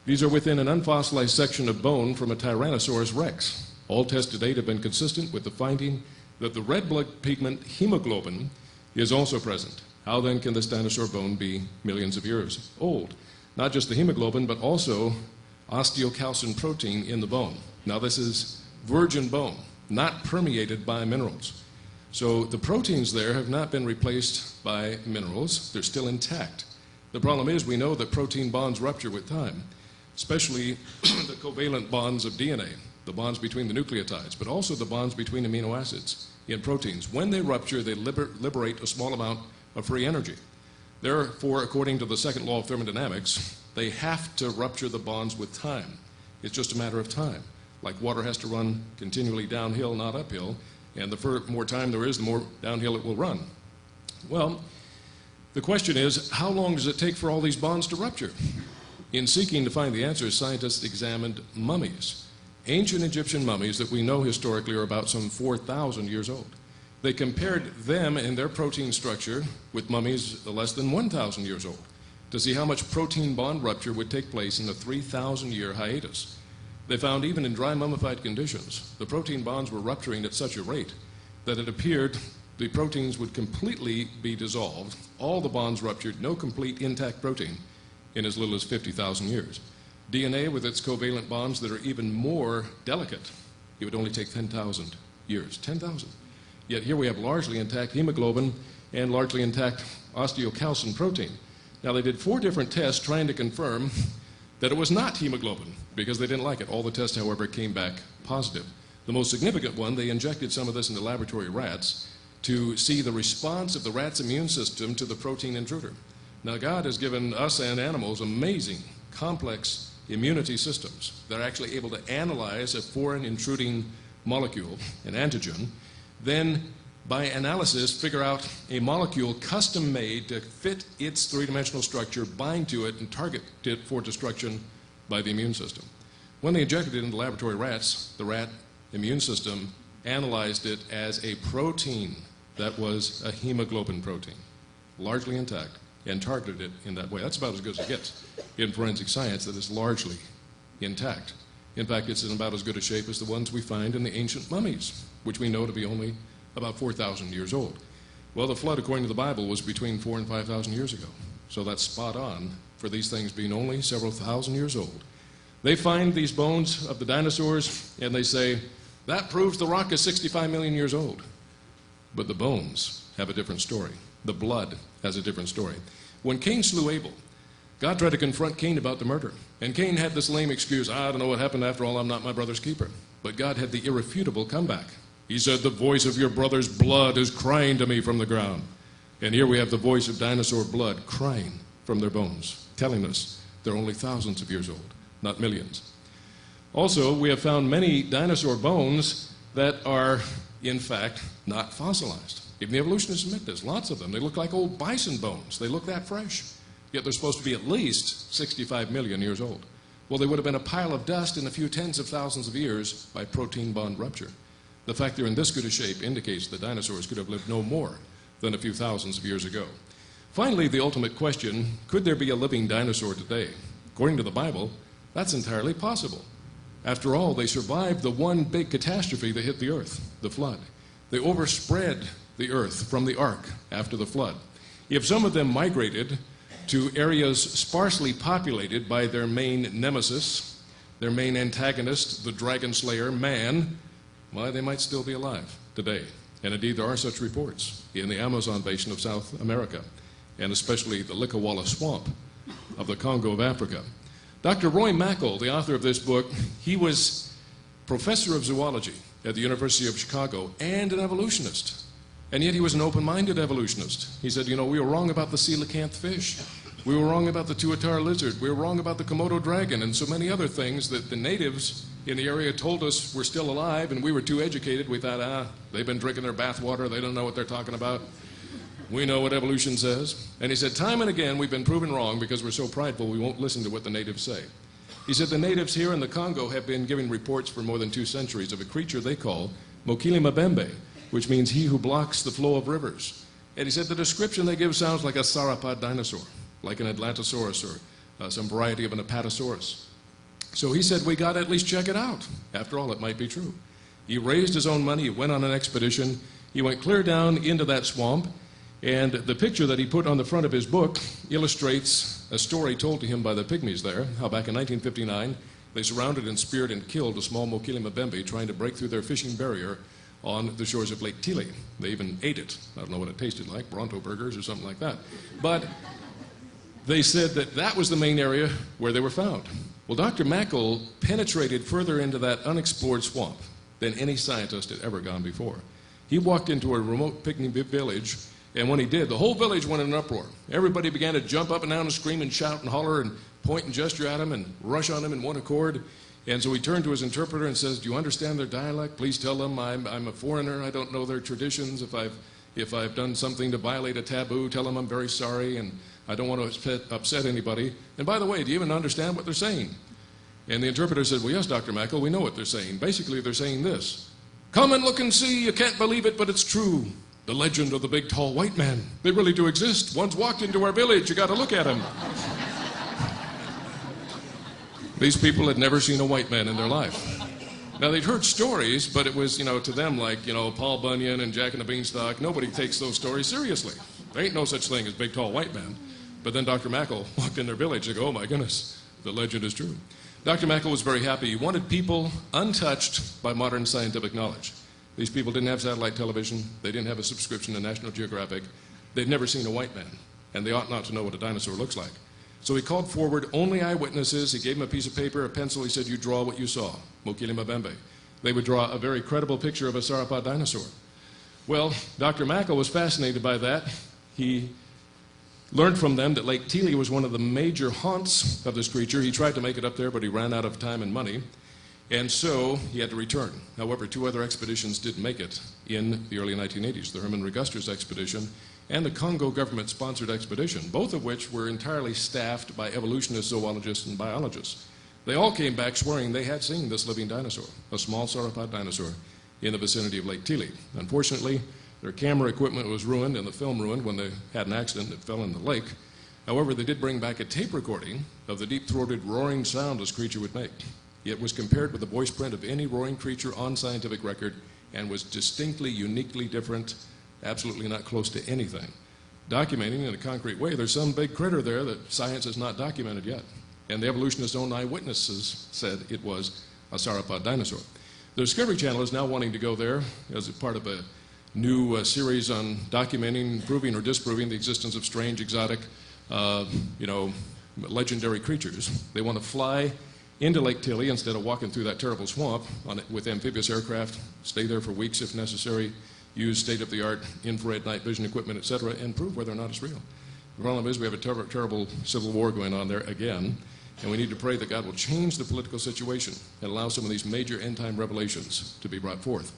These are within an unfossilized section of bone from a Tyrannosaurus rex. All tests to date have been consistent with the finding that the red blood pigment hemoglobin is also present. How then can this dinosaur bone be millions of years old? Not just the hemoglobin, but also osteocalcin protein in the bone. Now this is virgin bone, not permeated by minerals. So the proteins there have not been replaced by minerals. They're still intact. The problem is we know that protein bonds rupture with time, especially the covalent bonds of DNA, the bonds between the nucleotides, but also the bonds between amino acids in proteins. When they rupture, they liberate a small amount of free energy. Therefore, according to the second law of thermodynamics, they have to rupture the bonds with time. It's just a matter of time. Like water has to run continually downhill, not uphill, and the more time there is, the more downhill it will run. Well, the question is, how long does it take for all these bonds to rupture? In seeking to find the answers, scientists examined mummies, ancient Egyptian mummies that we know historically are about some 4,000 years old. They compared them and their protein structure with mummies less than 1,000 years old to see how much protein bond rupture would take place in a 3,000-year hiatus. They found even in dry mummified conditions, the protein bonds were rupturing at such a rate that it appeared the proteins would completely be dissolved, all the bonds ruptured, no complete intact protein in as little as 50,000 years. DNA with its covalent bonds that are even more delicate, it would only take 10,000 years, 10,000. Yet here we have largely intact hemoglobin and largely intact osteocalcin protein. Now they did 4 different tests trying to confirm that it was not hemoglobin because they didn't like it. All the tests, however, came back positive. The most significant one, they injected some of this into laboratory rats to see the response of the rat's immune system to the protein intruder. Now God has given us and animals amazing, complex immunity systems that are actually able to analyze a foreign intruding molecule, an antigen, then by analysis figure out a molecule custom made to fit its three-dimensional structure, bind to it, and target it for destruction by the immune system. When they injected it into laboratory rats, the rat immune system analyzed it as a protein that was a hemoglobin protein, largely intact, and targeted it in that way. That's about as good as it gets in forensic science, that is largely intact. In fact, it's in about as good a shape as the ones we find in the ancient mummies, which we know to be only about 4,000 years old. Well, the flood, according to the Bible, was between 4,000 and 5,000 years ago. So that's spot on for these things being only several thousand years old. They find these bones of the dinosaurs, and they say, that proves the rock is 65 million years old. But the bones have a different story. The blood has a different story. When Cain slew Abel, God tried to confront Cain about the murder. And Cain had this lame excuse, I don't know what happened, after all, I'm not my brother's keeper. But God had the irrefutable comeback. He said, the voice of your brother's blood is crying to me from the ground. And here we have the voice of dinosaur blood crying from their bones, telling us they're only thousands of years old, not millions. Also, we have found many dinosaur bones that are, in fact, not fossilized. Even the evolutionists admit this, lots of them. They look like old bison bones. They look that fresh. Yet they're supposed to be at least 65 million years old. Well, they would have been a pile of dust in a few tens of thousands of years by protein bond rupture. The fact they're in this good a shape indicates that dinosaurs could have lived no more than a few thousands of years ago. Finally, the ultimate question, could there be a living dinosaur today? According to the Bible, that's entirely possible. After all, they survived the one big catastrophe that hit the earth, the flood. They overspread the earth from the ark after the flood. If some of them migrated to areas sparsely populated by their main nemesis, their main antagonist, the dragon slayer, man, why, they might still be alive today. And indeed, there are such reports in the Amazon basin of South America, and especially the Likawala swamp of the Congo of Africa. Dr. Roy Mackal, the author of this book, he was professor of zoology at the University of Chicago and an evolutionist. And yet he was an open-minded evolutionist. He said, you know, we were wrong about the coelacanth fish. We were wrong about the tuatara lizard. We were wrong about the Komodo dragon and so many other things that the natives in the area told us were still alive, and we were too educated. We thought, they've been drinking their bathwater. They don't know what they're talking about. We know what evolution says. And he said, time and again, we've been proven wrong because we're so prideful we won't listen to what the natives say. He said, the natives here in the Congo have been giving reports for more than 2 centuries of a creature they call Mokele Mbembe, which means he who blocks the flow of rivers. And he said, the description they give sounds like a sauropod dinosaur, like an Atlantosaurus or some variety of an Apatosaurus. So he said, we got to at least check it out. After all, it might be true. He raised his own money. He went on an expedition. He went clear down into that swamp. And the picture that he put on the front of his book illustrates a story told to him by the pygmies there, how back in 1959, they surrounded and speared and killed a small Mokele Mbembe trying to break through their fishing barrier on the shores of Lake Tile. They even ate it. I don't know what it tasted like, Bronto burgers or something like that. But they said that that was the main area where they were found. Well, Dr. Mackal penetrated further into that unexplored swamp than any scientist had ever gone before. He walked into a remote picnic village, and when he did, the whole village went in an uproar. Everybody began to jump up and down and scream and shout and holler and point and gesture at him and rush on him in one accord. And so he turned to his interpreter and says, do you understand their dialect? Please tell them I'm a foreigner. I don't know their traditions. If I've If I've done something to violate a taboo, tell them I'm very sorry and I don't want to upset anybody. And by the way, do you even understand what they're saying? And the interpreter said, well, yes, Dr. Mackel, we know what they're saying. Basically, they're saying this: come and look and see, you can't believe it, but it's true. The legend of the big, tall white man. They really do exist. One's walked into our village. You got to look at him. These people had never seen a white man in their life. Now, they'd heard stories, but it was, to them like, Paul Bunyan and Jack and the Beanstalk. Nobody takes those stories seriously. There ain't no such thing as big, tall white man. But then Dr. Mackel walked in their village and go, oh my goodness, the legend is true. Dr. Mackel was very happy. He wanted people untouched by modern scientific knowledge. These people didn't have satellite television. They didn't have a subscription to National Geographic. They'd never seen a white man, and they ought not to know what a dinosaur looks like. So he called forward only eyewitnesses. He gave them a piece of paper, a pencil. He said, you draw what you saw, Mokele Mbembe. They would draw a very credible picture of a sauropod dinosaur. Well, Dr. Mackel was fascinated by that. He learned from them that Lake Tele was one of the major haunts of this creature. He tried to make it up there, but he ran out of time and money. And so he had to return. However, 2 other expeditions did make it in the early 1980s, the Herman Reguster's expedition and the Congo government-sponsored expedition, both of which were entirely staffed by evolutionists, zoologists, and biologists. They all came back swearing they had seen this living dinosaur, a small sauropod dinosaur, in the vicinity of Lake Tele. Unfortunately, their camera equipment was ruined and the film ruined when they had an accident that fell in the lake. However, they did bring back a tape recording of the deep-throated roaring sound this creature would make. It was compared with the voice print of any roaring creature on scientific record and was distinctly, uniquely different, absolutely not close to anything. Documenting in a concrete way, there's some big critter there that science has not documented yet. And the evolutionists' own eyewitnesses said it was a sauropod dinosaur. The Discovery Channel is now wanting to go there as a part of a new series on documenting, proving or disproving the existence of strange, exotic, legendary creatures. They want to fly into Lake Tele instead of walking through that terrible swamp with amphibious aircraft, stay there for weeks if necessary, use state-of-the-art infrared night vision equipment, etc., and prove whether or not it's real. The problem is we have a terrible civil war going on there again, and we need to pray that God will change the political situation and allow some of these major end-time revelations to be brought forth.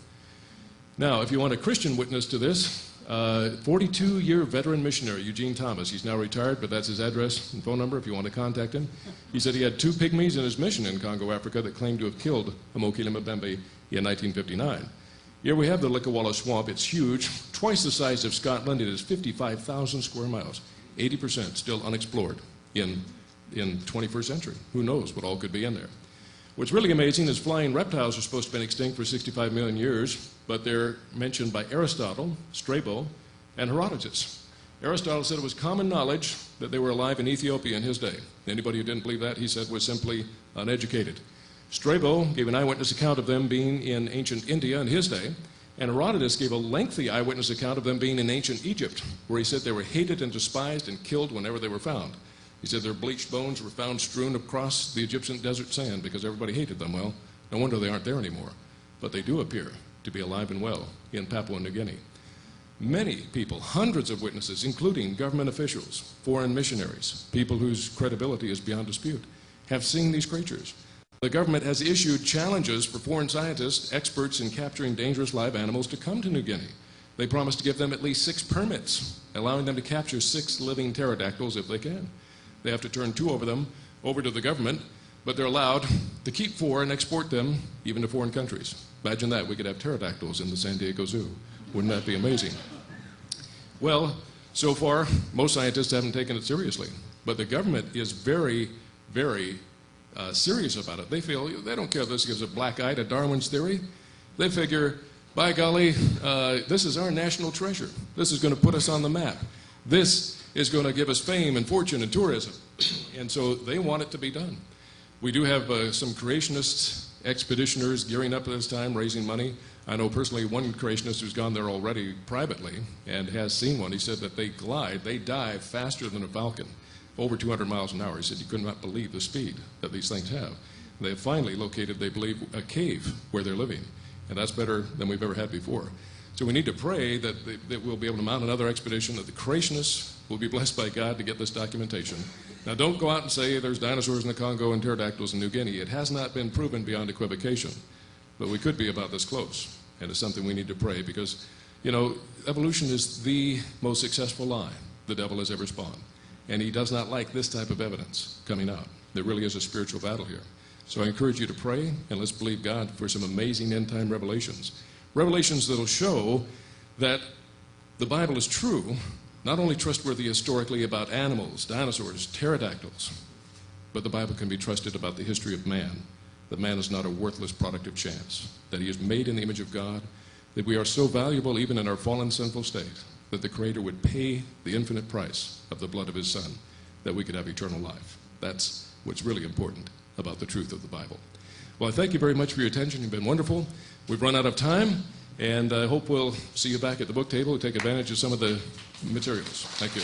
Now, if you want a Christian witness to this, 42-year veteran missionary Eugene Thomas. He's now retired, but that's his address and phone number if you want to contact him. He said he had 2 pygmies in his mission in Congo, Africa that claimed to have killed Mokele Mbembe in 1959. Here we have the Likawala Swamp. It's huge, twice the size of Scotland. It is 55,000 square miles, 80% still unexplored in 21st century. Who knows what all could be in there. What's really amazing is flying reptiles are supposed to have been extinct for 65 million years, but they're mentioned by Aristotle, Strabo, and Herodotus. Aristotle said it was common knowledge that they were alive in Ethiopia in his day. Anybody who didn't believe that, he said, was simply uneducated. Strabo gave an eyewitness account of them being in ancient India in his day, and Herodotus gave a lengthy eyewitness account of them being in ancient Egypt, where he said they were hated and despised and killed whenever they were found. He said their bleached bones were found strewn across the Egyptian desert sand because everybody hated them. Well, no wonder they aren't there anymore. But they do appear to be alive and well in Papua New Guinea. Many people, hundreds of witnesses, including government officials, foreign missionaries, people whose credibility is beyond dispute, have seen these creatures. The government has issued challenges for foreign scientists, experts in capturing dangerous live animals, to come to New Guinea. They promised to give them at least 6 permits, allowing them to capture 6 living pterodactyls if they can. They have to turn 2 of them over to the government, but they're allowed to keep 4 and export them even to foreign countries. Imagine that, we could have pterodactyls in the San Diego Zoo. Wouldn't that be amazing? Well, so far, most scientists haven't taken it seriously, but the government is very, very serious about it. They feel, they don't care if this gives a black eye to Darwin's theory. They figure, by golly, this is our national treasure. This is going to put us on the map. This is going to give us fame and fortune and tourism. And so they want it to be done. We do have some creationist expeditioners gearing up at this time, raising money. I know personally one creationist who's gone there already privately and has seen one. He said that they dive faster than a falcon, over 200 miles an hour. He said you could not believe the speed that these things have. They have finally located, they believe, a cave where they're living. And that's better than we've ever had before. So we need to pray that we'll be able to mount another expedition, that the creationists will be blessed by God to get this documentation. Now, don't go out and say there's dinosaurs in the Congo and pterodactyls in New Guinea. It has not been proven beyond equivocation, but we could be about this close, and it's something we need to pray because You know, evolution is the most successful lie the devil has ever spawned. And he does not like this type of evidence coming out. There really is a spiritual battle here. So I encourage you to pray, and let's believe God for some amazing end-time revelations. Revelations that will show that the Bible is true, not only trustworthy historically about animals, dinosaurs, pterodactyls, but the Bible can be trusted about the history of man, that man is not a worthless product of chance, that he is made in the image of God, that we are so valuable even in our fallen sinful state, that the Creator would pay the infinite price of the blood of his Son, that we could have eternal life. That's what's really important about the truth of the Bible. Well, I thank you very much for your attention. You've been wonderful. We've run out of time, and I hope we'll see you back at the book table to take advantage of some of the materials. Thank you.